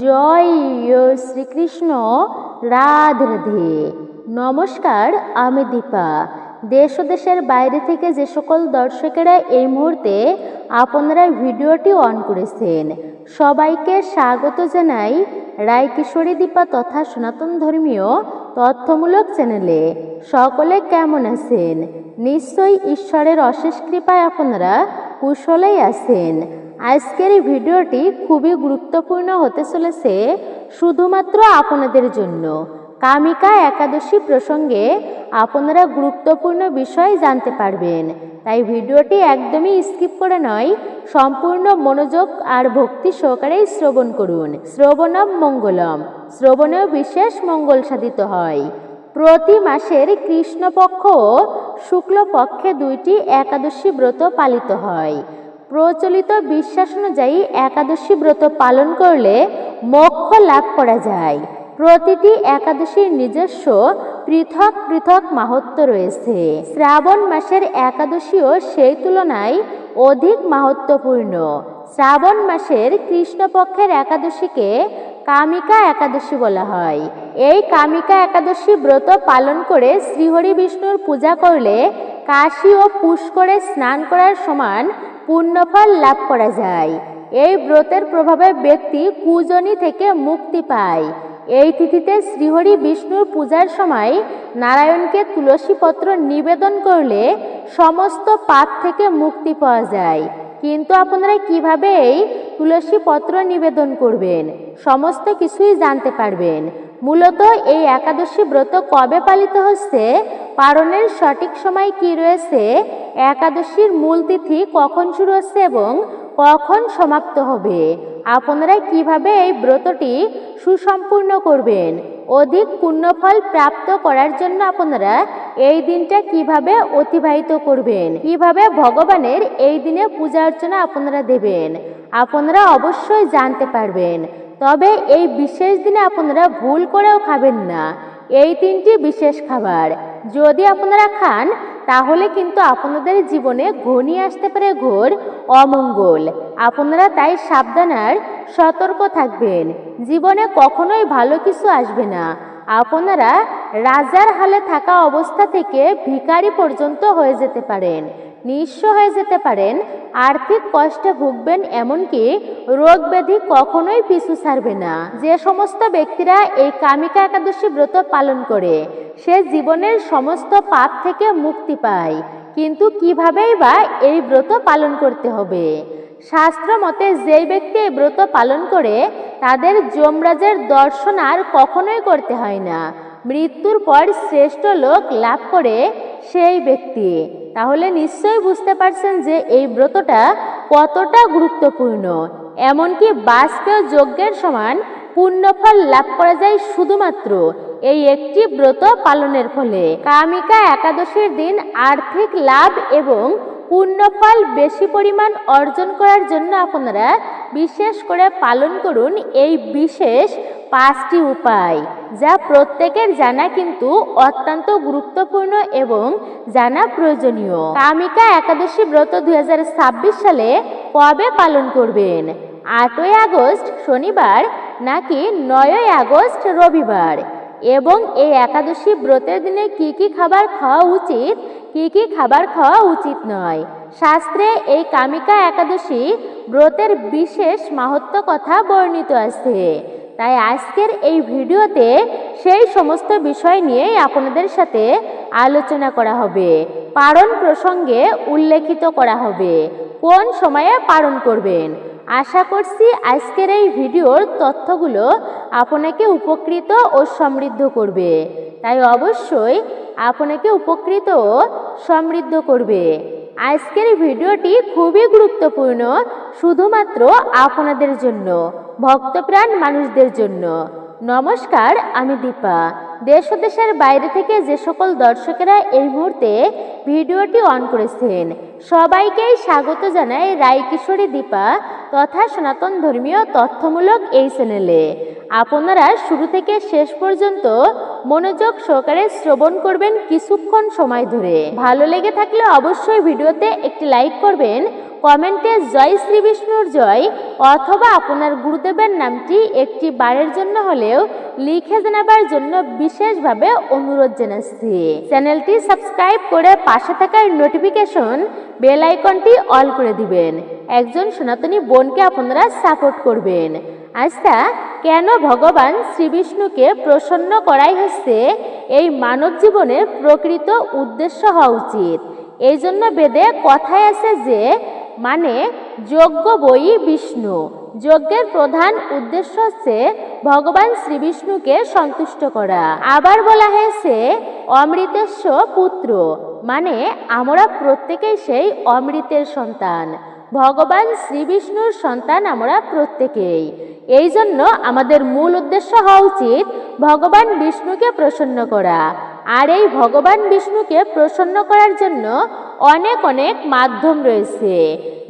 জয় শ্রীকৃষ্ণ। রাধে রাধে। নমস্কার, আমি দীপা। দেশ ও দেশের বাইরে থেকে যে সকল দর্শকেরা এই মুহূর্তে আপনারা ভিডিওটি অন করেছেন, সবাইকে স্বাগত জানাই রায়কিশোরী দীপা তথা সনাতন ধর্মীয় তথ্যমূলক চ্যানেলে। সকলে কেমন আছেন? নিশ্চয়ই ঈশ্বরের অশেষ কৃপায় আপনারা কুশলেই আছেন। আজকের এই ভিডিওটি খুবই গুরুত্বপূর্ণ হতে চলেছে শুধুমাত্র আপনাদের জন্য। কামিকা একাদশী প্রসঙ্গে আপনারা গুরুত্বপূর্ণ বিষয় জানতে পারবেন, তাই ভিডিওটি একদমই স্কিপ করে নয়, সম্পূর্ণ মনোযোগ আর ভক্তি সহকারে শ্রবণ করুন। শ্রবণম মঙ্গলম, শ্রবণেও বিশেষ মঙ্গল সাধিত হয়। প্রতি মাসের কৃষ্ণপক্ষ ও শুক্লপক্ষে দুইটি একাদশী ব্রত পালিত হয়। প্রচলিত বিশ্বাস অনুযায়ী একাদশী ব্রত পালন করলে মোক্ষ লাভ করা যায়। প্রতিটি একাদশীর নিজস্ব পৃথক পৃথক মাহাত্ম্য রয়েছে। শ্রাবণ মাসের একাদশীও সেই তুলনায় অধিক মাহাত্ম্যপূর্ণ। শ্রাবণ মাসের কৃষ্ণপক্ষের একাদশীকে কামিকা একাদশী বলা হয়। এই কামিকা একাদশী ব্রত পালন করে শ্রীহরি বিষ্ণুর পূজা করলে কাশী ও পুষ্করে স্নান করার সমান পুণ্যফল লাভ করা যায়। এই ব্রতের প্রভাবে ব্যক্তি কুজনি থেকে মুক্তি পায়। এই তিথিতে শ্রীহরি বিষ্ণুর পূজার সময় নারায়ণকে তুলসী পত্র নিবেদন করলে সমস্ত পাপ থেকে মুক্তি পাওয়া যায়। কিন্তু আপনারা কিভাবে এই তুলসী পত্র নিবেদন করবেন, সমস্ত কিছুই জানতে পারবেন। মূলত এই একাদশী ব্রত কবে পালিত হচ্ছে, পালনের সঠিক সময় কি রয়েছে, একাদশীর মূল তিথি কখন শুরু হচ্ছে এবং কখন সমাপ্ত হবে, আপনারা কিভাবে এই ব্রতটি সুসম্পূর্ণ করবেন, অধিক পুণ্যফল প্রাপ্ত করার জন্য আপনারা এই দিনটা কিভাবে অতিবাহিত করবেন, কিভাবে ভগবানের এই দিনে পূজা অর্চনা আপনারা দেবেন, আপনারা অবশ্যই জানতে পারবেন। তবে এই বিশেষ দিনে আপনারা ভুল করেও খাবেন না এই তিনটি বিশেষ খাবার। যদি আপনারা খান তাহলে কিন্তু আপনাদের জীবনে ঘনিয়ে আসতে পারে ঘোর অমঙ্গল। আপনারা তাই সাবধান আর সতর্ক থাকবেন। জীবনে কখনোই ভালো কিছু আসবে না। আপনারা রাজার হালে থাকা অবস্থা থেকে ভিখারি পর্যন্ত হয়ে যেতে পারেন, নিঃস্ব হয়ে যেতে পারেন, আর্থিক কষ্টে ভুগবেন, এমনকি রোগ ব্যাধি কখনোই পিছু ছাড়বে না। যে সমস্ত ব্যক্তিরা এই কামিকা একাদশী ব্রত পালন করে সে জীবনের সমস্ত পাপ থেকে মুক্তি পায়। কিন্তু কিভাবেই বা এই ব্রত পালন করতে হবে? শাস্ত্র মতে যেই ব্যক্তি এই ব্রত পালন করে তাদের যমরাজের দর্শন আর কখনোই করতে হয় না। মৃত্যুর পর শ্রেষ্ঠ লোক লাভ করে সেই ব্যক্তি। তাহলে নিশ্চয়ই বুঝতে পারছেন যে এই ব্রতটা কতটা গুরুত্বপূর্ণ। এমনকি বাজপেয় যজ্ঞের সমান পুণ্যফল লাভ করা যায় শুধুমাত্র এই একটি ব্রত পালনের ফলে। কামিকা একাদশীর দিন আর্থিক লাভ এবং পুণ্যফল বেশি পরিমাণ অর্জন করার জন্য আপনারা বিশেষ করে পালন করুন এই বিশেষ 5টি উপায়, যা প্রত্যেকের জানা কিন্তু অত্যন্ত গুরুত্বপূর্ণ এবং জানা প্রয়োজনীয়। কামিকা একাদশী ব্রত 2026 সালে কবে পালন করবেন? 8ই আগস্ট শনিবার নাকি 9ই আগস্ট রবিবার? এবং এই একাদশী ব্রতের দিনে কি কি খাবার খাওয়া উচিত, কি কি খাবার খাওয়া উচিত নয়? শাস্ত্রে এই কামিকা একাদশী ব্রতের বিশেষ মাহাত্ম্য কথা বর্ণিত আছে। তাই আজকের এই ভিডিওতে সেই সমস্ত বিষয় নিয়েই আপনাদের সাথে আলোচনা করা হবে। পালন প্রসঙ্গে উল্লেখিত করা হবে কোন সময়ে পালন করবেন। আশা করছি আজকের এই ভিডিওর তথ্যগুলো আপনাকে উপকৃত ও সমৃদ্ধ করবে। তাই অবশ্যই আপনাকে উপকৃত ও সমৃদ্ধ করবে। আজকের ভিডিওটি খুবই গুরুত্বপূর্ণ, শুধুমাত্র আপনাদের জন্য, ভক্তপ্রাণ মানুষদের জন্য। নমস্কার, আমি দীপা। দেশ ও দেশের বাইরে থেকে যে সকল দর্শকেরা এই মুহূর্তে ভিডিওটি অন করেছেন সবাইকেই স্বাগত জানাই রায়কিশোরী দীপা তথা সনাতন ধর্মীয় তথ্যমূলক এই চ্যানেলে। আপনারা শুরু থেকে শেষ পর্যন্ত মনোযোগ সহকারে শ্রবণ করবেন কিছুক্ষণ সময় ধরে। ভালো লেগে থাকলে অবশ্যই ভিডিওতে একটি লাইক করবেন, কমেন্টে জয় শ্রী বিষ্ণুর জয় অথবা আপনার গুরুদেবের নামটি একটি বারের জন্য হলেও লিখে জানাবার জন্য বিশেষভাবে অনুরোধ জানাচ্ছি। চ্যানেলটি সাবস্ক্রাইব করে পাশে থাকা নোটিফিকেশন বেল আইকনটি অল করে দিবেন। একজন সনাতনী বোনকে আপনারা সাপোর্ট করবেন। আচ্ছা, কেন ভগবান শ্রীবিষ্ণুকে প্রসন্ন করাই হচ্ছে এই মানব জীবনের প্রকৃত উদ্দেশ্য হওয়া উচিত। এই জন্য বেদে কথায় আছে যে মানে যজ্ঞ বই বিষ্ণু। যজ্ঞের প্রধান উদ্দেশ্য হচ্ছে ভগবান শ্রীবিষ্ণুকে সন্তুষ্ট করা। আবার বলা হয়েছে অমৃতেস্য পুত্র, মানে আমরা প্রত্যেকেই সেই অমৃতের সন্তান। ভগবান শ্রীবিষ্ণুর সন্তান আমরা প্রত্যেকেই। এই জন্য আমাদের মূল উদ্দেশ্য হওয়া উচিত ভগবান বিষ্ণুকে প্রসন্ন করা। আর এই ভগবান বিষ্ণুকে প্রসন্ন করার জন্য অনেক অনেক মাধ্যম রয়েছে।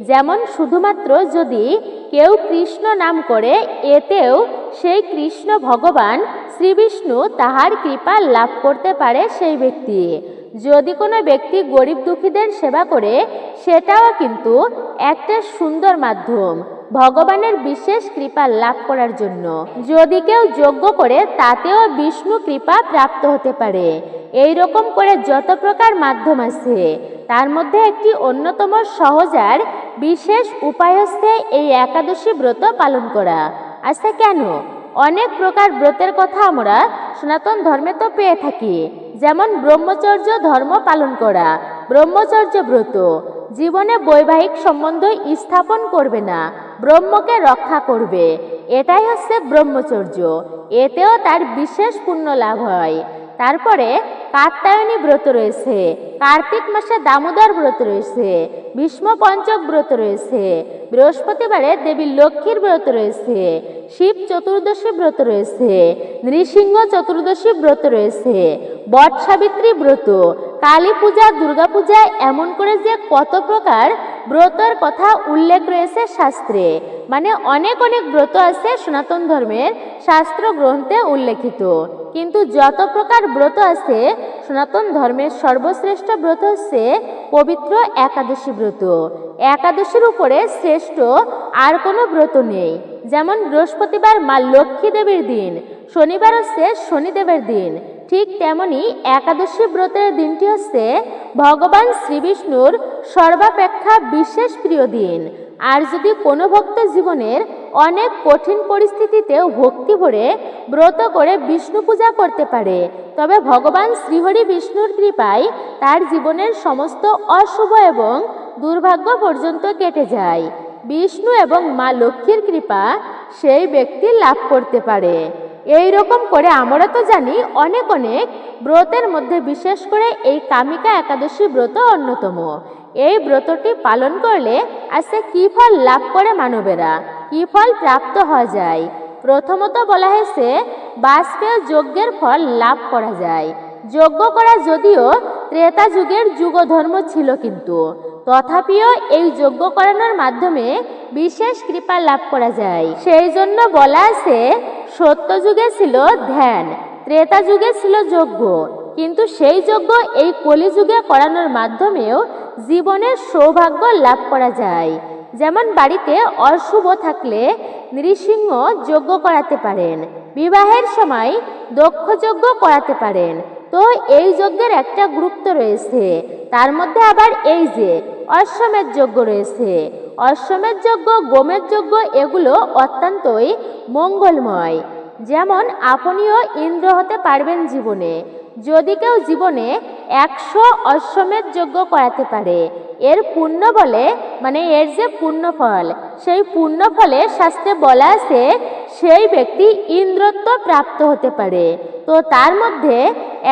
যেমন শুধুমাত্র যদি কেউ কৃষ্ণ নাম করে, এতেও সেই কৃষ্ণ ভগবান শ্রীবিষ্ণু তাহার কৃপা লাভ করতে পারে সেই ব্যক্তি। যদি কোনো ব্যক্তি গরিব দুঃখীদের সেবা করে, সেটাও কিন্তু একটা সুন্দর মাধ্যম ভগবানের বিশেষ কৃপা লাভ করার জন্য। যদি কেউ যজ্ঞ করে, তাতেও বিষ্ণু কৃপা প্রাপ্ত হতে পারে। এই রকম করে যত প্রকার মাধ্যম আছে, তার মধ্যে একটি অন্যতম সহজ আর বিশেষ উপায় হচ্ছে এই একাদশী ব্রত পালন করা। আচ্ছা, কেন? অনেক প্রকার ব্রতের কথা আমরা সনাতন ধর্মে তো পেয়ে থাকি। যেমন ব্রহ্মচর্য ধর্ম পালন করা, ব্রহ্মচর্য ব্রত। জীবনে বৈবাহিক সম্বন্ধ স্থাপন করবে না, ব্রহ্মকে রক্ষা করবে, এটাই হচ্ছে ব্রহ্মচর্য। এতেও তার বিশেষ পুণ্য লাভ হয়। তারপরে কাত্যায়নী ব্রত রয়েছে, কার্তিক মাসে দামোদর ব্রত রয়েছে, ভীষ্ম পঞ্চক ব্রত রয়েছে, বৃহস্পতিবারে দেবী লক্ষ্মীর ব্রত রয়েছে, শিব চতুর্দশী ব্রত রয়েছে, নৃসিংহ চতুর্দশী ব্রত রয়েছে, বট সাবিত্রী ব্রত, কালী পূজা, দুর্গা পূজা, এমন করে যে কত প্রকার ব্রতের কথা উল্লেখ রয়েছে শাস্ত্রে। মানে অনেক অনেক ব্রত আছে সনাতন ধর্মের শাস্ত্র গ্রন্থে উল্লেখিত। কিন্তু যত প্রকার ব্রত আছে, সনাতন ধর্মের সর্বশ্রেষ্ঠ ব্রত হচ্ছে পবিত্র একাদশী ব্রত। একাদশীর উপরে শ্রেষ্ঠ আর কোনো ব্রত নেই। যেমন বৃহস্পতিবার মা লক্ষ্মী দেবীর দিন, শনিবার হচ্ছে শনিদেবের দিন, ঠিক তেমনি একাদশী ব্রতের দিনটি হচ্ছে ভগবান শ্রীবিষ্ণুর সর্বাপেক্ষা বিশেষ প্রিয় দিন। আর যদি কোনো ভক্ত জীবনের অনেক কঠিন পরিস্থিতিতেও ভক্তি ভরে ব্রত করে বিষ্ণু পূজা করতে পারে, তবে ভগবান শ্রীহরি বিষ্ণুর কৃপায় তার জীবনের সমস্ত অশুভ এবং দুর্ভাগ্য পর্যন্ত কেটে যায়। বিষ্ণু এবং মা লক্ষ্মীর কৃপা সেই ব্যক্তি লাভ করতে পারে। এই রকম করে আমরা তো জানি অনেক অনেক ব্রতের মধ্যে বিশেষ করে এই কামিকা একাদশী ব্রত অন্যতম। এই ব্রতটি পালন করলে আজকে কি ফল লাভ করে মানবেরা, কি ফল প্রাপ্ত হওয়া যায়? প্রথমত বলা হয়েছে বাজপেয় যজ্ঞের ফল লাভ করা যায়। যজ্ঞ করা যদিও ত্রেতা যুগের যুগধর্ম ছিল, কিন্তু তথাপিও এই যজ্ঞ করানোর মাধ্যমে বিশেষ কৃপা লাভ করা যায়। সেই জন্য বলা আছে সত্যযুগে ছিল ধ্যান, ত্রেতা যুগে ছিল যজ্ঞ, কিন্তু সেই যজ্ঞ এই কলিযুগে করানোর মাধ্যমেও জীবনের সৌভাগ্য লাভ করা যায়। যেমন বাড়িতে অশুভ থাকলে নৃসিংহ যজ্ঞ করাতে পারেন, বিবাহের সময় দক্ষ যজ্ঞ করাতে পারেন। তো এই যজ্ঞের একটা গুরুত্ব রয়েছে। তার মধ্যে আবার এই যে অশ্বমেধ যজ্ঞ রয়েছে, অশ্বমেধ যজ্ঞ, গোমেধ যজ্ঞ, এগুলো অত্যন্তই মঙ্গলময়। যেমন আপনিও ইন্দ্র হতে পারবেন জীবনে, যদি কেউ জীবনে 100 অশ্বমেধ যজ্ঞ করাতে পারে। এর পুণ্য বলে, মানে এর যে পুণ্য ফল, সেই পুণ্য ফলে শাস্ত্রে বলা আছে সেই ব্যক্তি ইন্দ্রত্ব প্রাপ্ত হতে পারে। তো তার মধ্যে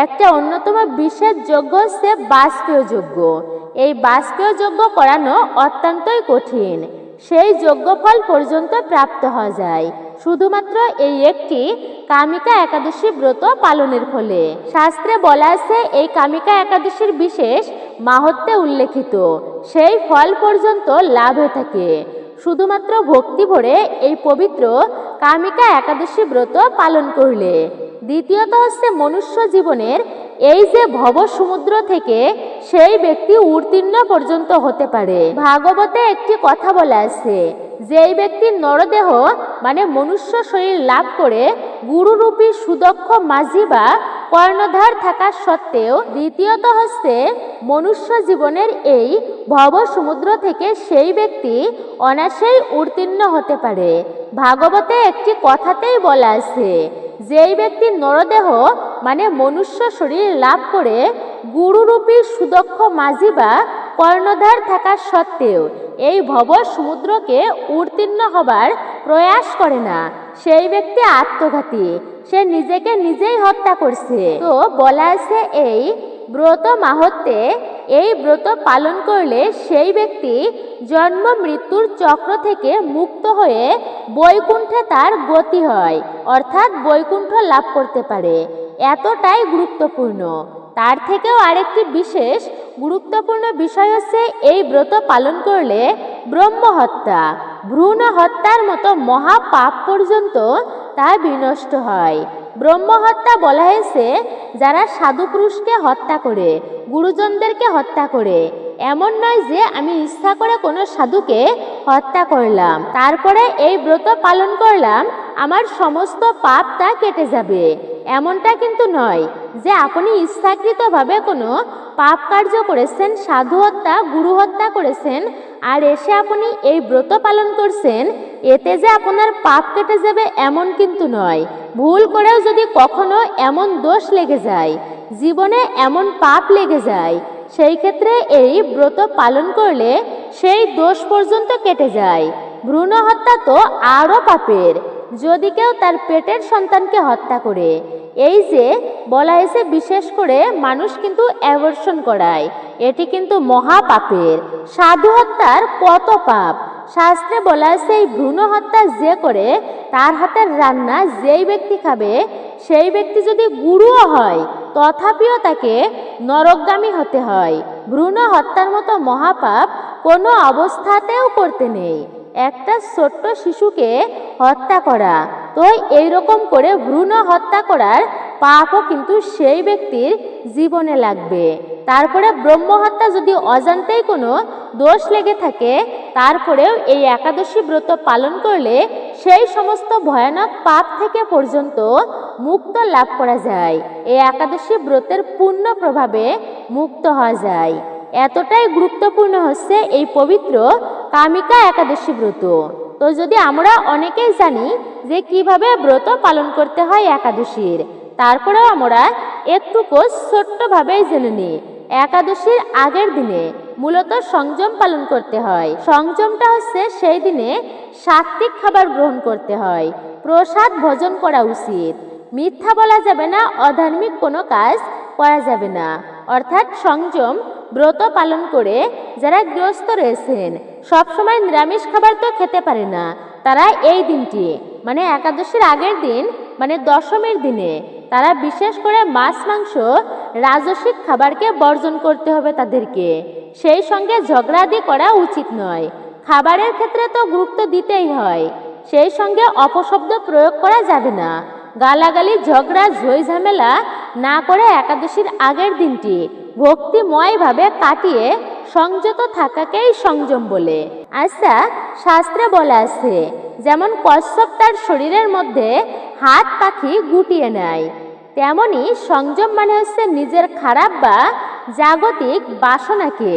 একটা অন্যতম বিশেষ যজ্ঞ হচ্ছে বাজপেয় যজ্ঞ। এই বাজপেয় যজ্ঞ করানো অত্যন্তই কঠিন। সেই যজ্ঞফল পর্যন্ত প্রাপ্ত হওয়া যায় শুধুমাত্র এই একটি কামিকা একাদশী ব্রত পালনের ফলে। শাস্ত্রে বলা আছে এই কামিকা একাদশীর বিশেষ মাহাত্ম্যে উল্লেখিত সেই ফল পর্যন্ত লাভ হয়ে থাকে শুধুমাত্র ভক্তি ভরে এই পবিত্র কামিকা একাদশী ব্রত পালন করলে। দ্বিতীয়ত হচ্ছে মনুষ্য জীবনের এই যে ভব সমুদ্র থেকে সেই ব্যক্তি উত্তীর্ণ পর্যন্ত হতে পারে। ভাগবতে একটি কথা বলা আছে, যেই ব্যক্তি নরদেহ মানে মনুষ্য শরীর লাভ করে গুরুরূপী সুদক্ষ মাঝি বা কর্ণধার থাকা সত্ত্বেও দ্বিতীয়ত হচ্ছে মনুষ্য জীবনের এই ভব সমুদ্র থেকে সেই ব্যক্তি অনায়াসেই উত্তীর্ণ হতে পারে। ভাগবতে একটি কথাতেই বলা আছে, যেই ব্যক্তি নরদেহ মানে মনুষ্য শরীর লাভ করে গুরুরূপী সুদক্ষ মাঝি বা কর্ণধার থাকা সত্ত্বেও এই ভব সমুদ্রকে উত্তীর্ণ হবার প্রয়াস করে না, সেই ব্যক্তি আত্মঘাতী, সে নিজেকে নিজেই হত্যা করছে। তো বলা আছে এই ব্রত মাহাত্ম্যে এই ব্রত পালন করলে সেই ব্যক্তি জন্ম মৃত্যুর চক্র থেকে মুক্ত হয়ে বৈকুণ্ঠে তার গতি হয়, অর্থাৎ বৈকুণ্ঠ লাভ করতে পারে। এতটাই গুরুত্বপূর্ণ। তার থেকেও আরেকটি বিশেষ গুরুত্বপূর্ণ বিষয় হচ্ছে এই ব্রত পালন করলে ব্রহ্ম হত্যা, ভ্রূণ হত্যার মতো মহা পাপ পর্যন্ত তা বিনষ্ট হয়। ব্রহ্ম হত্যা বলা হয়েছে যারা সাধু পুরুষকে হত্যা করে, গুরুজনদেরকে হত্যা করে। এমন নয় যে আমি ইচ্ছা করে কোনো সাধুকে হত্যা করলাম, তারপরে এই ব্রত পালন করলাম, আমার সমস্ত পাপ তা কেটে যাবে, এমনটা কিন্তু নয়। যে আপনি ইচ্ছাকৃতভাবে কোনো পাপ কার্য করেছেন, সাধু হত্যা, গুরু হত্যা করেছেন, আর এসে আপনি এই ব্রত পালন করছেন, এতে যে আপনার পাপ কেটে যাবে এমন কিন্তু নয়। ভুল করেও যদি কখনো এমন দোষ লেগে যায়, জীবনে এমন পাপ লেগে যায়, সেই ক্ষেত্রে এই ব্রত পালন করলে সেই দোষ পর্যন্ত কেটে যায়। ভ্রূণ হত্যা তো আরও পাপের, যদি কেউ তার পেটের সন্তানকে হত্যা করে। এই যে বলা হয়েছে বিশেষ করে মানুষ কিন্তু অ্যাবর্শন করায়, এটি কিন্তু মহা পাপের। সাধু হত্যার কত পাপ, শাস্ত্রে বলা আছে এই ভ্রূণ হত্যা যে করে তার হাতের রান্না যেই ব্যক্তি খাবে, সেই ব্যক্তি যদি গুরুও হয় তথাপিও তাকে নরকগামী হতে হয়। ভ্রূণ হত্যার মতো মহাপাপ কোনো অবস্থাতেও করতে নেই। একটা ছোট্ট শিশুকে হত্যা করা, তো এইরকম করে ভ্রূণ হত্যা করার পাপও কিন্তু সেই ব্যক্তির জীবনে লাগবে। তারপরে ব্রহ্ম হত্যা যদি অজান্তেই কোনো দোষ লেগে থাকে, তারপরেও এই একাদশী ব্রত পালন করলে সেই সমস্ত ভয়ানক পাপ থেকে পর্যন্ত মুক্ত লাভ করা যায়। এই একাদশী ব্রতের পূর্ণ প্রভাবে মুক্ত হওয়া যায়। এতটাই গুরুত্বপূর্ণ হচ্ছে এই পবিত্র কামিকা একাদশী ব্রত। তো যদি আমরা অনেকেই জানি যে কিভাবে ব্রত পালন করতে হয় একাদশীর, তারপরেও আমরা একটুকু ছোট্টভাবেই জেনে নিই। একাদশীর আগের দিনে মূলত সংযম পালন করতে হয়। সংযমটা হচ্ছে সেই দিনে সাত্বিক খাবার গ্রহণ করতে হয়, প্রসাদ ভোজন করা উচিত, মিথ্যা বলা যাবে না, অধার্মিক কোনো কাজ করা যাবে না। অর্থাৎ সংযম ব্রত পালন করে যারা গৃহস্থ রয়েছেন, সবসময় নিরামিষ খাবার তো খেতে পারে না, তারা এই দিনটি মানে একাদশীর আগের দিন মানে দশমীর দিনে তারা বিশেষ করে মাছ মাংস রাজসিক খাবারকে বর্জন করতে হবে তাদেরকে। সেই সঙ্গে ঝগড়াদি করা উচিত নয়। খাবারের ক্ষেত্রে তো গুরুত্ব দিতেই হয়, সেই সঙ্গে অপশব্দ প্রয়োগ করা যাবে না। গালাগালি, ঝগড়া, ঝই ঝামেলা না করে একাদশীর আগের দিনটি ভক্তিময়ভাবে কাটিয়ে সংযত থাকাকেই সংযম বলে। আচ্ছা, শাস্ত্রে বলা আছে যেমন কশ্যপ তার শরীরের মধ্যে হাত পাখি গুটিয়ে নেয়, তেমনি সংযম মানে হচ্ছে নিজের খারাপ বা জাগতিক বাসনাকে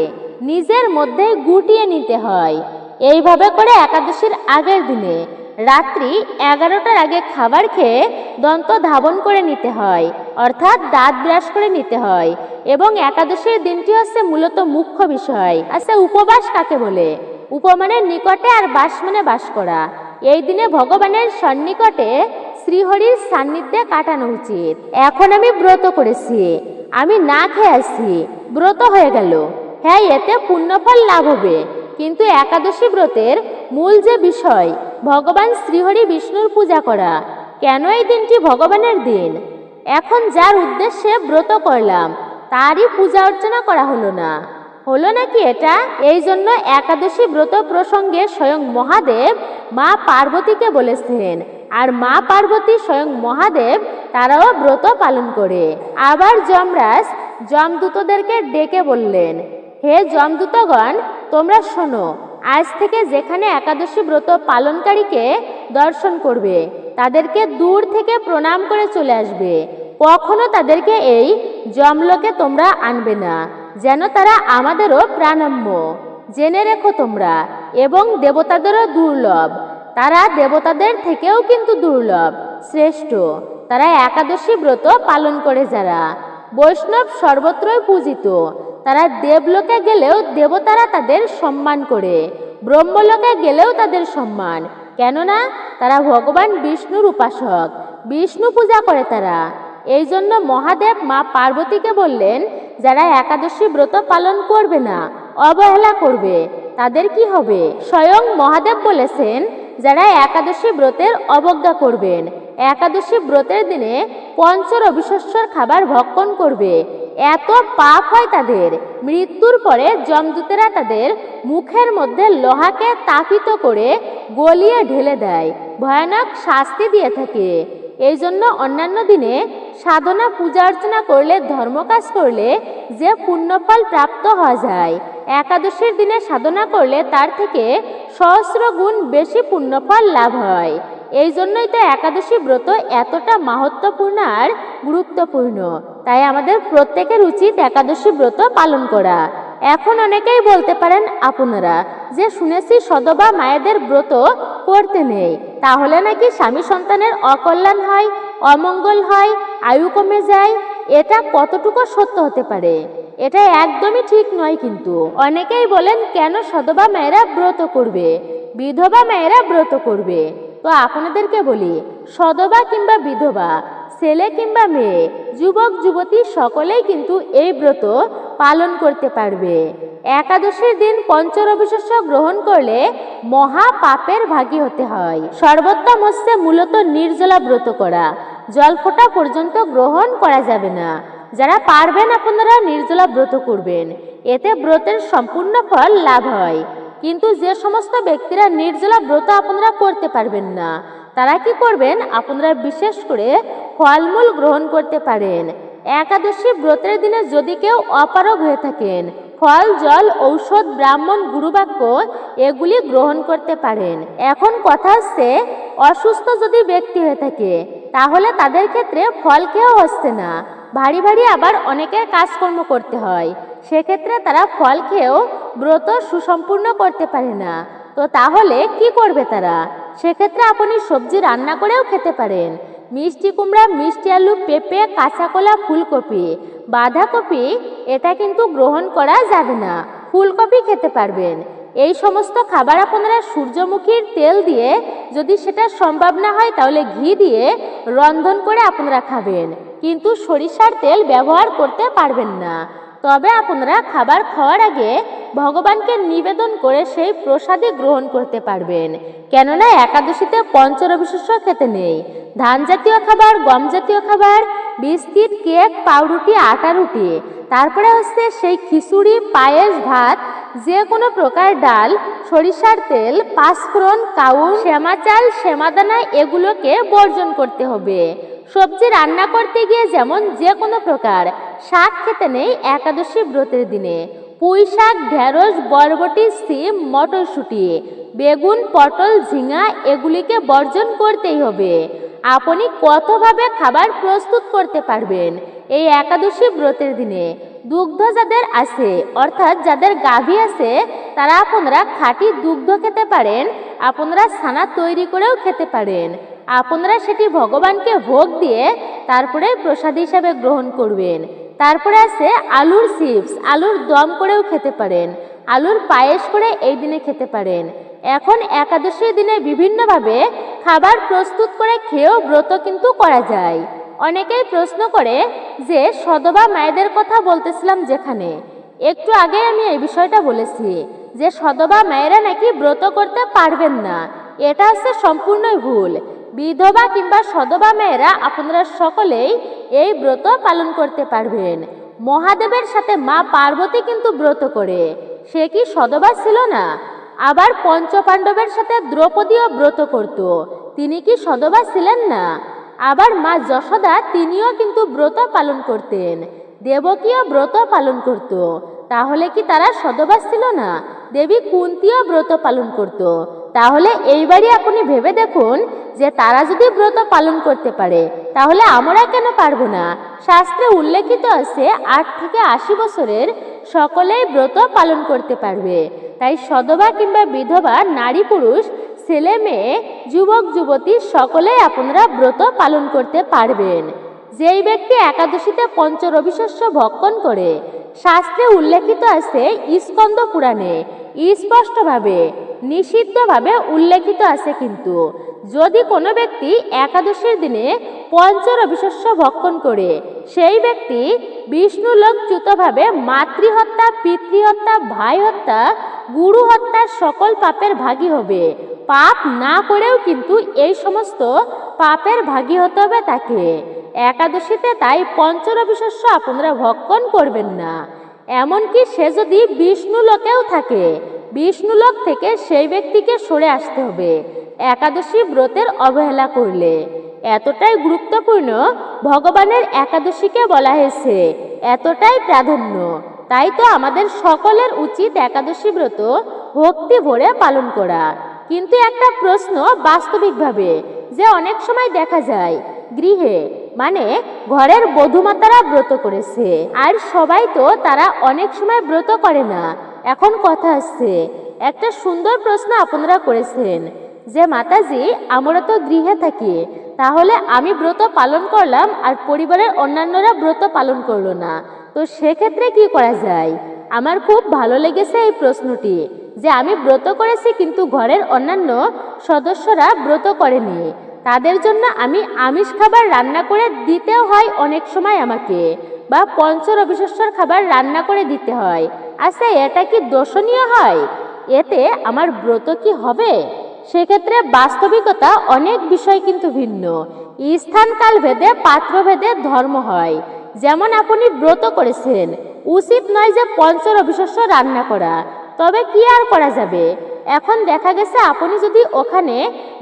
নিজের মধ্যে গুটিয়ে নিতে হয়। এইভাবে করে একাদশীর আগের দিনে রাত্রি 11টার আগে খাবার খেয়ে দন্ত ধাবন করে নিতে হয়, অর্থাৎ দাঁত ব্রাশ করে নিতে হয়। এবং একাদশীর দিনটি হচ্ছে মূলত মুখ্য বিষয়। আচ্ছা, উপবাস কাকে বলে? উপমানের নিকটে আর বাস মানে বাস করা। এই দিনে ভগবানের সন্নিকটে শ্রীহরির সান্নিধ্যে কাটানো উচিত। এখন আমি ব্রত করেছি, আমি না খেয়ে আছি, ব্রত হয়ে গেল, হ্যাঁ এতে পুণ্যফল লাভ হবে, কিন্তু একাদশী ব্রতের মূল যে বিষয় ভগবান শ্রীহরি বিষ্ণুর পূজা করা, কেন এই দিনটি ভগবানের দিন? এখন যার উদ্দেশ্যে ব্রত করলাম তারই পূজা অর্চনা করা হলো না, হলো নাকি এটা? এই জন্য একাদশী ব্রত প্রসঙ্গে স্বয়ং মহাদেব মা পার্বতীকে বলেছেন, আর মা পার্বতী স্বয়ং মহাদেব তারাও ব্রত পালন করে। আবার যমরাজ যমদূতদেরকে ডেকে বললেন, হে যমদূতগণ, তোমরা শোনো, আজ থেকে যেখানে একাদশী ব্রত পালনকারীকে দর্শন করবে তাদেরকে দূর থেকে প্রণাম করে চলে আসবে। কখনো তাদেরকে এই যমলোকে তোমরা আনবে না, যেন তারা আমাদেরও প্রাণাম্য। জেনে রেখো তোমরা, এবং দেবতাদেরও দুর্লভ, তারা দেবতাদের থেকেও কিন্তু দুর্লভ, শ্রেষ্ঠ। তারা একাদশী ব্রত পালন করে যারা, বৈষ্ণব সর্বত্রই পূজিত। তারা দেবলোকে গেলেও দেবতারা তাদের সম্মান করে, ব্রহ্মলোকে গেলেও তাদের সম্মান, কেননা তারা ভগবান বিষ্ণুর উপাসক, বিষ্ণু পূজা করে তারা। এই জন্য মহাদেব মা পার্বতীকে বললেন, যারা একাদশী ব্রত পালন করবে না, অবহেলা করবে, তাদের কি হবে? স্বয়ং মহাদেব বলেছেন, যারা একাদশী ব্রতের অবজ্ঞা করবেন, একাদশী ব্রতের দিনে পঞ্চরবিশস্যর খাবার ভক্ষণ করবে, এত পাপ হয় তাদের। মৃত্যুর পরে যমদূতেরা তাদের মুখের মধ্যে লোহাকে তাপিত করে গলিয়ে ঢেলে দেয়, ভয়ানক শাস্তি দিয়ে থাকে। এই জন্য অন্যান্য দিনে সাধনা পূজা অর্চনা করলে, ধর্মকাজ করলে যে পুণ্যফল প্রাপ্ত হওয়া যায়, একাদশীর দিনে সাধনা করলে তার থেকে সহস্র গুণ বেশি পুণ্যফল লাভ হয়। এই জন্যই তো একাদশী ব্রত এতটা মাহাত্ম্যপূর্ণ আর গুরুত্বপূর্ণ। তাই আমাদের প্রত্যেকের উচিত একাদশী ব্রত পালন করা। এখন অনেকেই বলতে পারেন আপনারা যে, শুনেছি সদবা মায়েদের ব্রত করতে নেই, তাহলে নাকি স্বামী সন্তানের অকল্যাণ হয়, অমঙ্গল হয়, আয়ু কমে যায়। এটা কতটুকু সত্য হতে পারে? এটা একদমই ঠিক নয়। কিন্তু অনেকেই বলেন, কেন সদবা মায়েরা ব্রত করবে, বিধবা মায়েরা ব্রত করবে? তো আপনাদেরকে বলি, সদবা কিংবা বিধবা, ছেলে কিংবা মেয়ে, যুবক যুবতী সকলেই কিন্তু এই ব্রত পালন করতে পারবে। একাদশীর দিন পঞ্চরবিশস্য গ্রহণ করলে মহা পাপের ভাগী হতে হয়। সর্বোত্তম হচ্ছে মূলত নির্জলা ব্রত করা, জলফোঁটা পর্যন্ত গ্রহণ করা যাবে না। যারা পারবেন আপনারা নির্জলা ব্রত করবেন, এতে ব্রতের সম্পূর্ণ ফল লাভ হয়। কিন্তু যে সমস্ত ব্যক্তিরা নির্জলা ব্রত আপনারা করতে পারবেন না, তারা কি করবেন? আপনারা বিশেষ করে ফলমূল গ্রহণ করতে পারেন। একাদশী ব্রতের দিনে যদি কেউ অপারগ হয়ে থাকেন, ফল, জল, ঔষধ, ব্রাহ্মণ, গুরুবাক্য এগুলি গ্রহণ করতে পারেন। এখন কথা হচ্ছে, অসুস্থ যদি ব্যক্তি হয়ে থাকে, তাহলে তাদের ক্ষেত্রে ফল খেয়েও হচ্ছে না, ভারী ভারী আবার অনেকের কাজকর্ম করতে হয়, সেক্ষেত্রে তারা ফল খেয়েও ব্রত সুসম্পূর্ণ করতে পারে না। তো তাহলে কি করবে তারা? সেক্ষেত্রে আপনি সবজি রান্না করেও খেতে পারেন। মিষ্টি কুমড়া, মিষ্টি আলু, পেঁপে, কাঁচা কলা, ফুলকপি, বাঁধাকপি এটা কিন্তু গ্রহণ করা যাবে না, ফুলকপি খেতে পারবেন। এই সমস্ত খাবার আপনারা সূর্যমুখীর তেল দিয়ে, যদি সেটা সম্ভব না হয় তাহলে ঘি দিয়ে রন্ধন করে আপনারা খাবেন, কিন্তু সরিষার তেল ব্যবহার করতে পারবেন না। তবে আপনারা খাবার খাওয়ার আগে ভগবানকে নিবেদন করে সেই প্রসাদই গ্রহণ করতে পারবেন। কেননা একাদশীতে পঞ্চরবিশস্য খেতে নেই। ধান জাতীয় খাবার, গম জাতীয় খাবার, বিস্কিট, কেক, পাউরুটি, আটা রুটি, তারপরে হচ্ছে সেই খিচুড়ি, পায়েস, ভাত, যে কোনো প্রকার ডাল, সরিষার তেল, পাঁচফোড়ন, কাউন, শ্যামা চাল, শ্যামাদানা এগুলোকে বর্জন করতে হবে। সবজি রান্না করতে গিয়ে যেমন যে কোনো প্রকার শাক খেতে নেই একাদশী ব্রতের দিনে। পুঁই শাক, ঢেঁড়স, বরবটি, সিম, মটরশুঁটি, বেগুন, পটল, ঝিঙা এগুলিকে বর্জন করতেই হবে। আপনি কতভাবে খাবার প্রস্তুত করতে পারবেন এই একাদশী ব্রতের দিনে? দুগ্ধ যাদের আছে, অর্থাৎ যাদের গাভী আছে, তারা আপনারা খাঁটি দুগ্ধ খেতে পারেন, আপনারা ছানা তৈরি করেও খেতে পারেন। আপনারা সেটি ভগবানকে ভোগ দিয়ে তারপরে প্রসাদ হিসাবে গ্রহণ করবেন। তারপরে আছে আলুর চিপস, আলুর দম করেও খেতে পারেন, আলুর পায়েস করে এই দিনে খেতে পারেন। এখন একাদশীর দিনে বিভিন্নভাবে খাবার প্রস্তুত করে খেয়েও ব্রত কিন্তু করা যায়। অনেকেই প্রশ্ন করে যে, সদবা মায়েদের কথা বলতেছিলাম যেখানে, একটু আগে আমি এই বিষয়টা বলেছি যে সদবা মায়েরা নাকি ব্রত করতে পারবেন না। এটা হচ্ছে সম্পূর্ণই ভুল। বিধবা কিংবা সদবা মেয়েরা আপনারা সকলেই এই ব্রত পালন করতে পারবেন। মহাদেবের সাথে মা পার্বতী কিন্তু ব্রত করে, সে কি সদবা ছিল না? আবার পঞ্চপাণ্ডবের সাথে দ্রৌপদীও ব্রত করত, তিনি কি সধবা ছিলেন না? আবার মা যশোদা তিনিও কিন্তু ব্রত পালন করতেন, দেবকীও ব্রত পালন করত। তাহলে কি তারা সধবা ছিল না? দেবী কুন্তিও ব্রত পালন করত। তাহলে এইবারই আপনি ভেবে দেখুন যে তারা যদি ব্রত পালন করতে পারে তাহলে আমরা কেন পারবো না? শাস্ত্রে উল্লেখিত আছে 8 থেকে 80 বছরের সকলেই ব্রত পালন করতে পারবে। তাই সধবা কিংবা বিধবা, নারী পুরুষ, ছেলে মেয়ে, যুবক যুবতী সকলেই আপনারা ব্রত পালন করতে পারবেন। যেই ব্যক্তি একাদশীতে পঞ্চরবিশস্য ভক্ষণ করে, শাস্ত্রে উল্লেখিত আছে স্কন্দ পুরাণে স্পষ্টভাবে নিষিদ্ধভাবে উল্লেখিত আছে। কিন্তু যদি কোনো ব্যক্তি একাদশীর দিনে পঞ্চরবিশস্য ভক্ষণ করে, সেই ব্যক্তি বিষ্ণুলোকচ্যুতভাবে মাতৃহত্যা, পিতৃহত্যা, ভাই হত্যা, গুরু হত্যার সকল পাপের ভাগী হবে। পাপ না করেও কিন্তু এই সমস্ত পাপের ভাগী হতে হবে তাকে। একাদশীতে তাই পঞ্চরবিশস্য আপনারা ভক্ষণ করবেন না। এমনকি সে যদি বিষ্ণুলোকেও থাকে, বিষ্ণুলোক থেকে সেই ব্যক্তিকে সরে আসতে হবে একাদশী ব্রতের অবহেলা করলে। এতটাই গুরুত্বপূর্ণ ভগবানের একাদশীকে বলা হয়েছে, এতটাই প্রাধান্য। তাই তো আমাদের সকলের উচিত একাদশী ব্রত ভক্তি ভরে পালন করা। কিন্তু একটা প্রশ্ন বাস্তবিকভাবে যে অনেক সময় দেখা যায় গৃহে, মানে ঘরের বধূমাতারা ব্রত করেছে, আর সবাই তো তারা অনেক সময় ব্রত করে না। এখন কথা আসছে, একটা সুন্দর প্রশ্ন আপনারা করেছেন যে মাতাজি, আমরা তো গৃহে থাকি, তাহলে আমি ব্রত পালন করলাম আর পরিবারের অন্যান্যরা ব্রত পালন করলো না, তো সেক্ষেত্রে কি করা যায়? আমার খুব ভালো লেগেছে এই প্রশ্নটি, যে আমি ব্রত করেছি কিন্তু ঘরের অন্যান্য সদস্যরা ব্রত করেনি। তাদের জন্য আমি আমিষ খাবার রান্না করে দিতেও হয় অনেক সময় আমাকে, বা পঞ্চরবিশস্যর খাবার রান্না করে দিতে হয়। আচ্ছা, এটা কি দোষণীয় হয়? এতে আমার ব্রত কি হবে? সেক্ষেত্রে বাস্তবিকতা অনেক বিষয় কিন্তু ভিন্ন। স্থান কাল ভেদে, পাত্র ভেদে ধর্ম হয়। যেমন আপনি ব্রত করেছেন, উচিত নয় যে পঞ্চরবিশস্য রান্না করা, তবে কি আর করা যাবে? এখন দেখা গেছে আপনি যদি ওখানে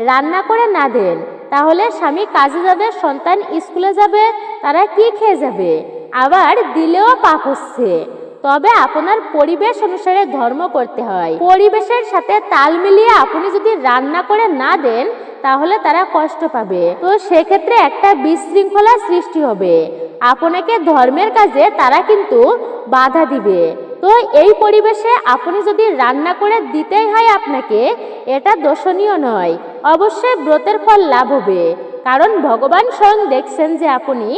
রান্না করে না দেন, তাহলে স্বামী কাজে যাবে, সন্তান স্কুলে যাবে, তারা কি খেয়ে যাবে? আবার দিলেও পাপ হচ্ছে। তবে আপনার পরিবেশ অনুসারে ধর্ম করতে হয়। পরিবেশের সাথে তাল মিলিয়ে আপনি যদি রান্না করে না দেন তাহলে তারা কষ্ট পাবে, তো সেক্ষেত্রে একটা বিশৃঙ্খলা সৃষ্টি হবে। আপনাকে ধর্মের কাজে তারা কিন্তু বাধা দিবে। তো এই পরিবেশে আপনি যদি রান্না করে দিতেই হয় আপনাকে, এটা দোষণীয় নয়। অবশ্যই ব্রতের ফল লাভ হবে, কারণ ভগবান স্বয়ং দেখছেন যে আপনি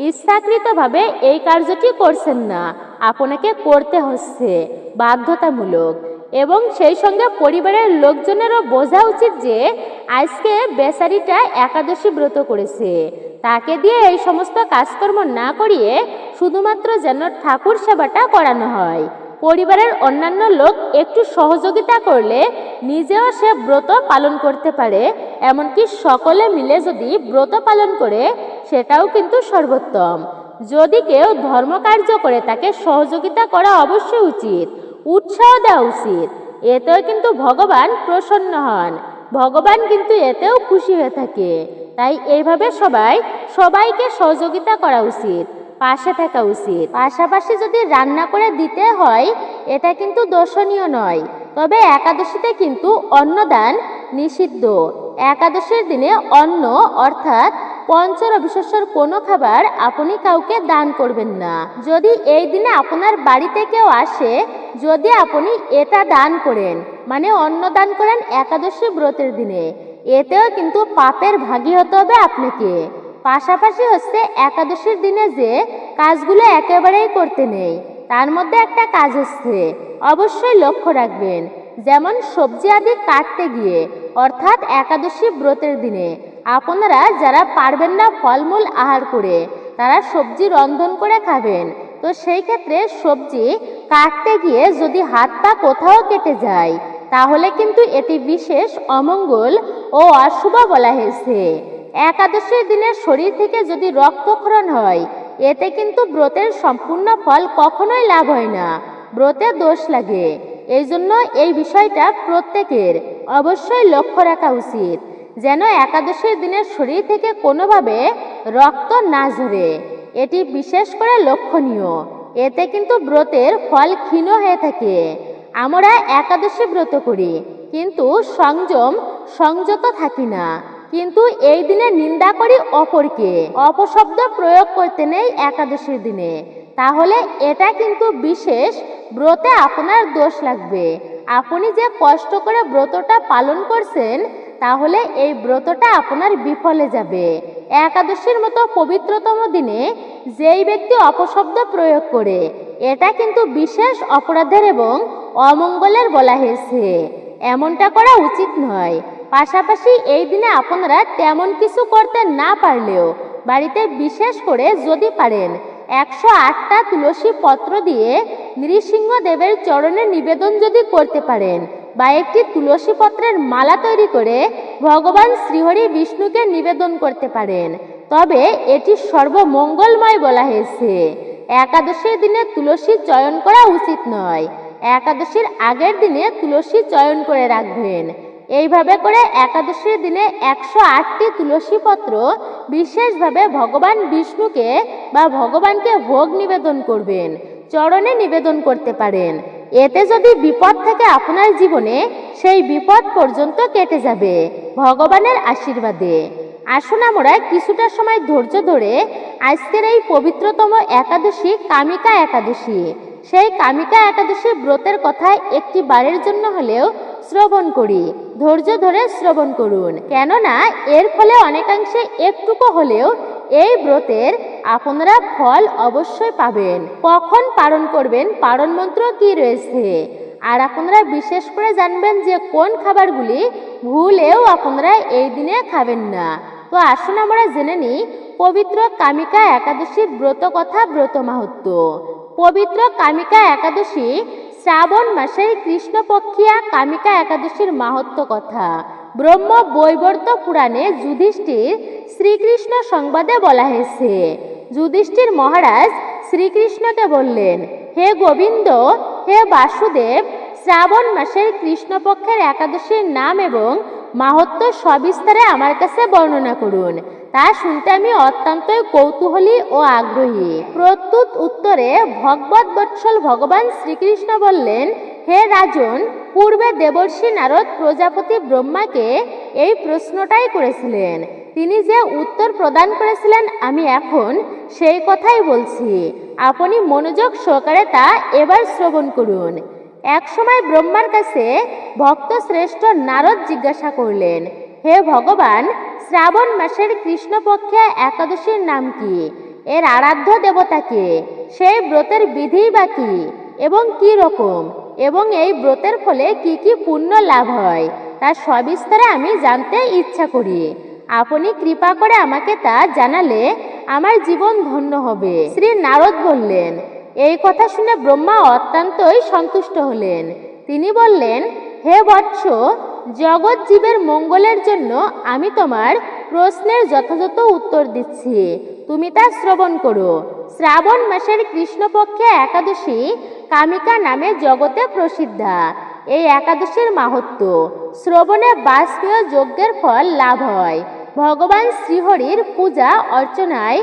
ইচ্ছাকৃতভাবে এই কার্যটি করছেন না, আপনাকে করতে হচ্ছে বাধ্যতামূলক। এবং সেই সঙ্গে পরিবারের লোকজনেরও বোঝা উচিত যে আজকে বেচারিটা একাদশী ব্রত করেছে, তাকে দিয়ে এই সমস্ত কাজকর্ম না করিয়ে শুধুমাত্র যেন ঠাকুর সেবাটা করানো হয়। পরিবারের অন্যান্য লোক একটু সহযোগিতা করলে নিজেও সে ব্রত পালন করতে পারে। এমনকি সকলে মিলে যদি ব্রত পালন করে সেটাও কিন্তু সর্বোত্তম। যদি কেউ ধর্মকার্য করে তাকে সহযোগিতা করা অবশ্যই উচিত, উৎসাহ দেওয়া উচিত। এতেও কিন্তু ভগবান প্রসন্ন হন, ভগবান কিন্তু এতেও খুশি হয়ে থাকে। তাই এইভাবে সবাইকে সহযোগিতা করা উচিত, পাশে থাকা উচিত। পাশাপাশি যদি রান্না করে দিতে হয় এটা কিন্তু দোষণীয় নয়। তবে একাদশীতে কিন্তু অন্নদান নিষিদ্ধ। একাদশীর দিনে অন্ন অর্থাৎ পঞ্চরবিশস্যর কোনো খাবার আপনি কাউকে দান করবেন না। যদি এই দিনে আপনার বাড়িতে কেউ আসে, যদি আপনি এটা দান করেন, মানে অন্ন দান করেন একাদশী ব্রতের দিনে, এতেও কিন্তু পাপের ভাগী হতে হবে আপনাকে। পাশাপাশি হচ্ছে একাদশীর দিনে যে কাজগুলো একেবারেই করতে নেই, তার মধ্যে একটা কাজ হচ্ছে অবশ্যই লক্ষ্য রাখবেন। যেমন সবজি আদি কাটতে গিয়ে, অর্থাৎ একাদশী ব্রতের দিনে আপনারা যারা পারবেন না ফলমূল আহার করে, তারা সবজি রন্ধন করে খাবেন। তো সেই ক্ষেত্রে সবজি কাটতে গিয়ে যদি হাত পা কোথাও কেটে যায় তাহলে কিন্তু এটি বিশেষ অমঙ্গল ও অশুভ বলা হয়েছে। একাদশীর দিনে শরীর থেকে যদি রক্তক্ষরণ হয়, এতে কিন্তু ব্রতের সম্পূর্ণ ফল কখনোই লাভ হয় না, ব্রতে দোষ লাগে। এই জন্য এই বিষয়টা প্রত্যেকের অবশ্যই লক্ষ্য রাখা উচিত। যেন একাদশীর দিনের শরীর থেকে কোনোভাবে রক্ত না ঝরে। এটি বিশেষ করে লক্ষণীয়। এতে কিন্তু ব্রতের ফল ক্ষীণ হয়ে থাকে। আমরা একাদশী ব্রত করি, কিন্তু সংযত থাকি না। কিন্তু এই দিনে নিন্দা করি অপরকে, অপশব্দ প্রয়োগ করতে নেই একাদশীর দিনে। তাহলে এটা কিন্তু বিশেষ ব্রতে আপনার দোষ লাগবে। আপনি যে কষ্ট করে ব্রতটা পালন করছেন, তাহলে এই ব্রতটা আপনার বিফলে যাবে। একাদশীর মতো পবিত্রতম দিনে যেই ব্যক্তি অপশব্দ প্রয়োগ করে, এটা কিন্তু বিশেষ অপরাধের এবং অমঙ্গলের বলা হয়েছে। এমনটা করা উচিত নয়। পাশাপাশি এই দিনে আপনারা তেমন কিছু করতে না পারলেও বাড়িতে বিশেষ করে যদি পারেন 108টা তুলসী পত্র দিয়ে নৃসিংহদেবের চরণে নিবেদন যদি করতে পারেন, বা একটি তুলসী পত্রের মালা তৈরি করে ভগবান শ্রীহরি বিষ্ণুকে নিবেদন করতে পারেন, তবে এটি সর্বমঙ্গলময় বলা হয়েছে। একাদশীর দিনে তুলসী চয়ন করা উচিত নয়। একাদশীর আগের দিনে তুলসী চয়ন করে রাখবেন। এইভাবে করে একাদশীর দিনে 108টি তুলসী পত্র বিশেষভাবে ভগবান বিষ্ণুকে বা ভগবানকে ভোগ নিবেদন করবেন, চরণে নিবেদন করতে পারেন। এতে যদি বিপদ থাকে আপনার জীবনে, সেই বিপদ পর্যন্ত কেটে যাবে ভগবানের আশীর্বাদে। আসুন আমরা কিছুটা সময় ধৈর্য ধরে আজকের এই পবিত্রতম একাদশী কামিকা একাদশী, সেই কামিকা একাদশী ব্রতের কথা একটি বারের জন্য হলেও শ্রবণ করি। ধৈর্য ধরে শ্রবণ করুন, কেননা এর ফলে অনেকাংশে একটুকু হলেও এই ব্রতের আপনারা ফল অবশ্যই পাবেন। কখন পালন করবেন, পালন মন্ত্র কি রয়েছে, আর আপনারা বিশেষ করে জানবেন যে কোন খাবারগুলি ভুলেও আপনারা এই দিনে খাবেন না। তো আসুন আমরা জেনে নিই পবিত্র কামিকা একাদশীর ব্রত কথা, ব্রত মাহাত্ম্য। পবিত্র কামিকা একাদশী শ্রাবণ মাসের কৃষ্ণপক্ষিয়া কামিকা একাদশীর মাহাত্ম্য কথা ব্রহ্ম বৈবর্ত পুরাণে যুধিষ্ঠির শ্রীকৃষ্ণ সংবাদে বলা হয়েছে। যুধিষ্ঠির মহারাজ শ্রীকৃষ্ণকে বললেন, হে গোবিন্দ, হে বাসুদেব, শ্রাবণ মাসের কৃষ্ণপক্ষের একাদশীর নাম এবং মাহাত্ম্য সবিস্তারে আমার কাছে বর্ণনা করুন। তা শুনতে আমি অত্যন্তই কৌতূহলী ও আগ্রহী। প্রত্যুত উত্তরে ভগবৎ বৎসল ভগবান শ্রীকৃষ্ণ বললেন, হে রাজন, পূর্বে দেবর্ষি নারদ প্রজাপতি ব্রহ্মাকে এই প্রশ্নটাই করেছিলেন। তিনি যে উত্তর প্রদান করেছিলেন আমি এখন সেই কথাই বলছি। আপনি মনোযোগ সহকারে তা এবার শ্রবণ করুন। এক সময় ব্রহ্মার কাছে ভক্ত শ্রেষ্ঠ নারদ জিজ্ঞাসা করলেন, হে ভগবান, শ্রাবণ মাসের কৃষ্ণপক্ষে একাদশীর নাম কি? এর আরাধ্য দেবতা কে? সেই ব্রতের বিধি বা কি এবং কি রকম, এবং এই ব্রতের ফলে কি কি পুণ্য লাভ হয়, তা সবিস্তারে আমি জানতে ইচ্ছা করি। আপনি কৃপা করে আমাকে তা জানালে আমার জীবন ধন্য হবে। শ্রী নারদ বললেন। এই কথা শুনে ব্রহ্মা অত্যন্তই সন্তুষ্ট হলেন। তিনি বললেন, হে বৎস, জগৎ জীবের মঙ্গলের জন্য আমি তোমার প্রশ্নের যথাযথ উত্তর দিচ্ছি, তুমি তা শ্রবণ করো। শ্রাবণ মাসের কৃষ্ণপক্ষে একাদশী কামিকা নামে জগতে প্রসিদ্ধা। এই একাদশীর মাহাত্ম্য শ্রবণে বাষ্পীয় যজ্ঞের ফল লাভ হয়। ভগবান শ্রীহরির পূজা অর্চনায়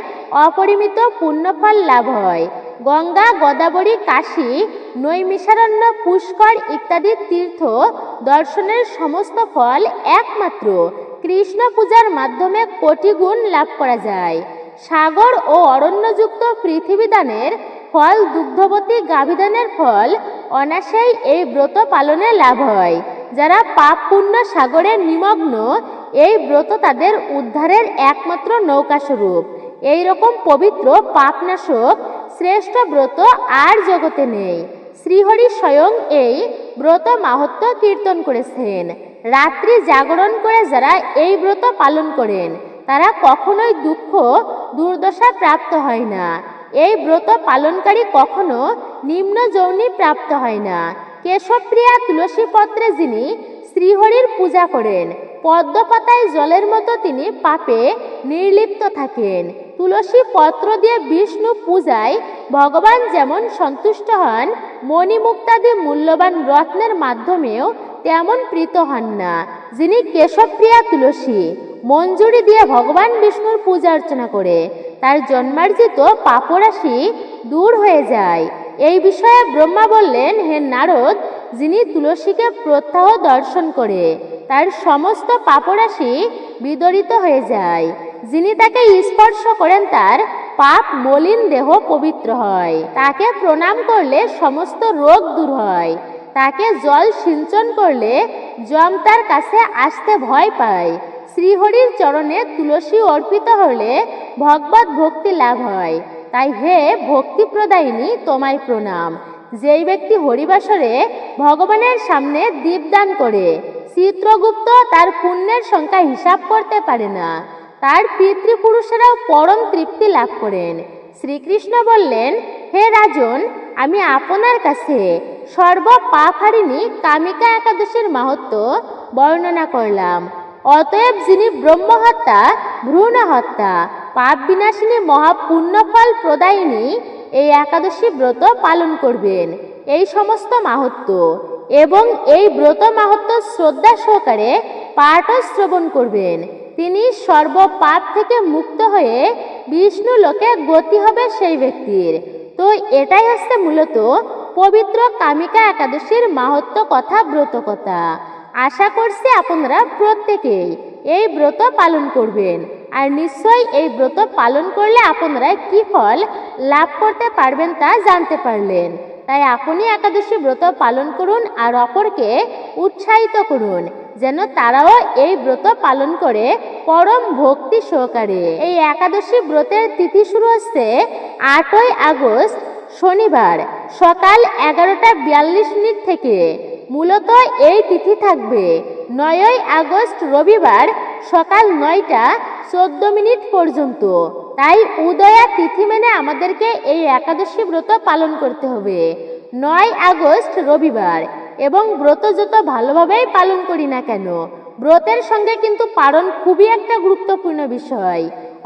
অপরিমিত পুণ্যফল লাভ হয়। গঙ্গা, গোদাবরী, কাশী, নৈমিষারণ্য, পুষ্কর ইত্যাদি তীর্থ দর্শনের সমস্ত ফল একমাত্র কৃষ্ণ পূজার মাধ্যমে কোটি গুণ লাভ করা যায়। সাগর ও অরণ্যযুক্ত পৃথিবীদানের ফল, দুগ্ধবতী গাভীদানের ফল অনায়াসেই এই ব্রত পালনে লাভ হয়। যারা পাপ পুণ্য সাগরে নিমগ্ন, এই ব্রত তাদের উদ্ধারের একমাত্র নৌকাস্বরূপ। এইরকম পবিত্র পাপনাশক শ্রেষ্ঠ ব্রত আর জগতে নেই। শ্রীহরি স্বয়ং এই ব্রত মাহাত্ম্য কীর্তন করেছেন। রাত্রি জাগরণ করে যারা এই ব্রত পালন করেন, তারা কখনোই দুঃখ দুর্দশা প্রাপ্ত হয় না। এই ব্রত পালনকারী কখনো নিম্ন যৌনি প্রাপ্ত হয় না। কেশবপ্রিয়া তুলসী পত্রে যিনি শ্রীহরির পূজা করেন, পদ্মপাতায় জলের মতো তিনি পাপে নির্লিপ্ত থাকেন। তুলসী পত্র দিয়ে বিষ্ণু পূজায় ভগবান যেমন সন্তুষ্ট হন, মণিমুক্তাদি মূল্যবান রত্নের মাধ্যমেও তেমন প্রীত হন না। যিনি কেশবপ্রিয়া তুলসী মঞ্জুরি দিয়ে ভগবান বিষ্ণুর পূজা অর্চনা করে, তার জন্মার্জিত পাপরাশি দূর হয়ে যায়। এই বিষয়ে ব্রহ্মা বললেন, হে নারদ, যিনি তুলসীকে প্রত্যহ দর্শন করে তার সমস্ত পাপরাশি বিদরিত হয়ে যায়। যিনি তাকে স্পর্শ করেন তার পাপ মলিন দেহ পবিত্র হয়। তাকে প্রণাম করলে সমস্ত রোগ দূর হয়। তাকে জল সিঞ্চন করলে যম তার কাছে আসতে ভয় পায়। শ্রীহরির চরণে তুলসী অর্পিত হলে ভগবত ভক্তি লাভ হয়। তাই হে ভক্তি প্রদায়িনী, তোমায় প্রণাম। যেই ব্যক্তি হরিবাসরে ভগবানের সামনে দীপদান করে, চিত্রগুপ্ত তার পুণ্যের সংখ্যা হিসাব করতে পারে না। তার পিতৃপুরুষেরাও পরম তৃপ্তি লাভ করেন। শ্রীকৃষ্ণ বললেন, হে রাজন, আমি আপনার কাছে সর্ব পাপহারিণী কামিকা একাদশীর মাহাত্ম্য বর্ণনা করলাম। অতএব যিনি ব্রহ্মহত্যা, ভ্রূণ হত্যা, পাপ বিনাশিনী মহাপুণ্যফল প্রদায়িনী এই একাদশী ব্রত পালন করবেন, এই সমস্ত মাহাত্ম্য এবং এই ব্রত মাহাত্ম্য শ্রদ্ধা সহকারে পাঠ ও শ্রবণ করবেন, তিনি সর্ব পাপ থেকে মুক্ত হয়ে বিষ্ণু লোকে গতি হবে সেই ব্যক্তির। তো এটাই হচ্ছে মূলত পবিত্র কামিকা একাদশীর মাহাত্ম্য কথা, ব্রত কথা। আশা করছি আপনারা প্রত্যেকেই এই ব্রত পালন করবেন, আর নিশ্চয়ই এই ব্রত পালন করলে আপনারা কি ফল লাভ করতে পারবেন তা জানতে পারলেন। তাই আপনি একাদশী ব্রত পালন করুন আর অপরকে উৎসাহিত করুন যেন তারাও এই ব্রত পালন করে পরম ভক্তি সহকারে। এই একাদশী ব্রতের তিথি শুরু হচ্ছে 8ই আগস্ট শনিবার সকাল 11:42 থেকে। মূলত এই তিথি থাকবে 9ই আগস্ট রবিবার সকাল 9:14 পর্যন্ত। তাই উদয়া তিথি মেনে আমাদেরকে এই একাদশী ব্রত পালন করতে হবে 9 আগস্ট রবিবার। এবং ব্রত যত ভালোভাবেই পালন করি না কেন, ব্রতের সঙ্গে কিন্তু পালন খুবই একটা গুরুত্বপূর্ণ বিষয়।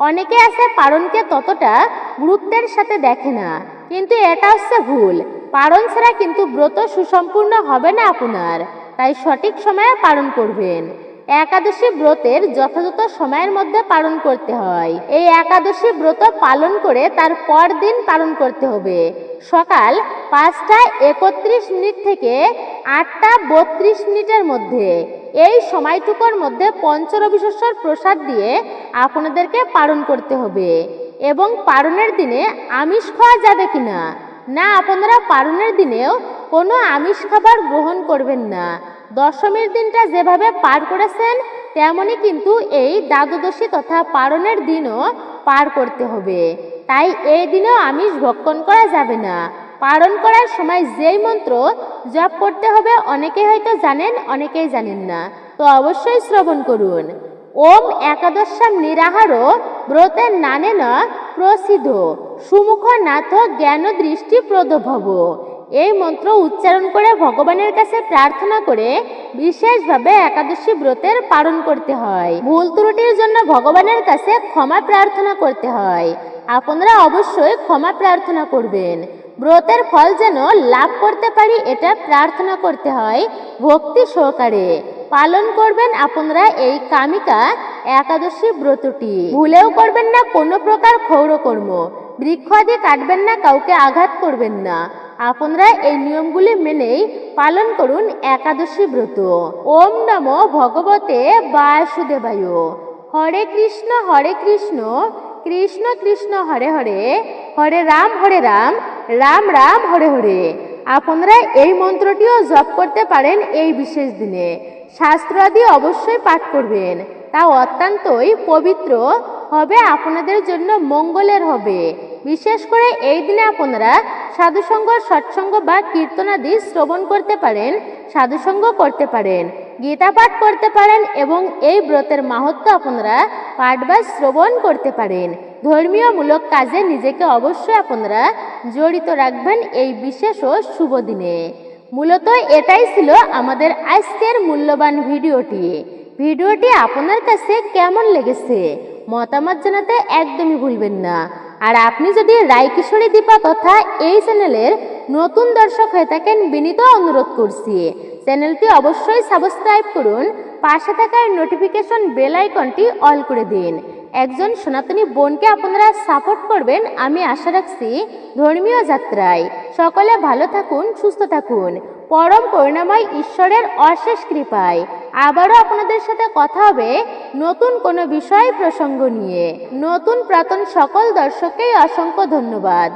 অনেকে আছে পালনকে ততটা গুরুত্বের সাথে দেখে না, কিন্তু এটা হচ্ছে ভুল। পালন ছাড়া কিন্তু ব্রত সুসম্পূর্ণ হবে না আপনার। তাই সঠিক সময়ে পালন করবেন। একাদশী ব্রতের যথাযথ সময়ের মধ্যে পালন করতে হয়। এই একাদশী ব্রত পালন করে তার পর দিন পালন করতে হবে সকাল 5:31 থেকে 8:32 মধ্যে। এই সময়টুকুর মধ্যে পঞ্চরবিশ্বর প্রসাদ দিয়ে আপনাদেরকে পালন করতে হবে। এবং পালনের দিনে আমিষ খাওয়া যাবে কিনা না, আপনারা পালনের দিনেও কোনো আমিষ খাবার গ্রহণ করবেন না। দশমীর দিনটা যেভাবে পার করেছেন তেমনই কিন্তু এই দ্বাদশী তথা পালনের দিনও পার করতে হবে। তাই এই দিনেও আমিষ ভক্ষণ করা যাবে না। পালন করার সময় যেই মন্ত্র জপ করতে হবে অনেকেই হয়তো জানেন, অনেকেই জানেন না, তো অবশ্যই শ্রবণ করুন। ওম একাদশাম নিরাহার ব্রতের নানেন প্রসিদ্ধ সুমুখ নাথ জ্ঞান দৃষ্টি প্রদভব। এই মন্ত্র উচ্চারণ করে ভগবানের কাছে প্রার্থনা করে বিশেষভাবে একাদশী ব্রতের পালন করতে হয়। ভুল ত্রুটির জন্য ভগবানের কাছে ক্ষমা প্রার্থনা করতে হয়। আপনারা অবশ্যই ক্ষমা প্রার্থনা করবেন। ব্রতের ফল যেন লাভ করতে পারি এটা প্রার্থনা করতে হয় ভক্তি সহকারে। পালন করবেন আপনারা এই কামিকা একাদশী ব্রতটি। ভুলেও করবেন না কোনো প্রকার ক্ষৌরকর্ম, বৃক্ষ আদি কাটবেন না, কাউকে আঘাত করবেন না। আপনারা এই নিয়মগুলি মেনেই পালন করুন একাদশী ব্রত। ওম নমো ভগবতে বাসুদেবায়। হরে কৃষ্ণ কৃষ্ণ কৃষ্ণ হরে হরে, হরে রাম রাম রাম হরে হরে। আপনারা এই মন্ত্রটিও জপ করতে পারেন এই বিশেষ দিনে। শাস্ত্র আদি অবশ্যই পাঠ করবেন, তা অত্যন্তই পবিত্র হবে, আপনাদের জন্য মঙ্গলের হবে। বিশেষ করে এই দিনে আপনারা সাধুসঙ্গ, সৎসঙ্গ বা কীর্তনাদি শ্রবণ করতে পারেন, সাধুসঙ্গ করতে পারেন, গীতা পাঠ করতে পারেন এবং এই ব্রতের মাহাত্ম্য আপনারা পাঠ বা শ্রবণ করতে পারেন। ধর্মীয়মূলক কাজে নিজেকে অবশ্যই আপনারা জড়িত রাখবেন এই বিশেষ ও শুভ দিনে। মূলত এটাই ছিল আমাদের আজকের মূল্যবান ভিডিওটি আপনার কাছে কেমন লেগেছে মতামত জানাতে একদমই ভুলবেন না। আর আপনি যদি রায়কিশোরী দীপা তথা এই চ্যানেলের নতুন দর্শক হয়ে থাকেন, বিনীত অনুরোধ করছি চ্যানেলটি অবশ্যই সাবস্ক্রাইব করুন, পাশে থাকা নোটিফিকেশন বেল আইকনটি অল করে দিন। একজন সনাতনী বোনকে আপনারা সাপোর্ট করবেন আমি আশা রাখছি ধর্মীয় যাত্রায়। সকলে ভালো থাকুন, সুস্থ থাকুন, পরম করুণাময় ঈশ্বরের অশেষ কৃপায় আবারও আপনাদের সাথে কথা হবে নতুন কোনো বিষয় প্রসঙ্গ নিয়ে। নতুন পুরাতন সকল দর্শককেই অসংখ্য ধন্যবাদ।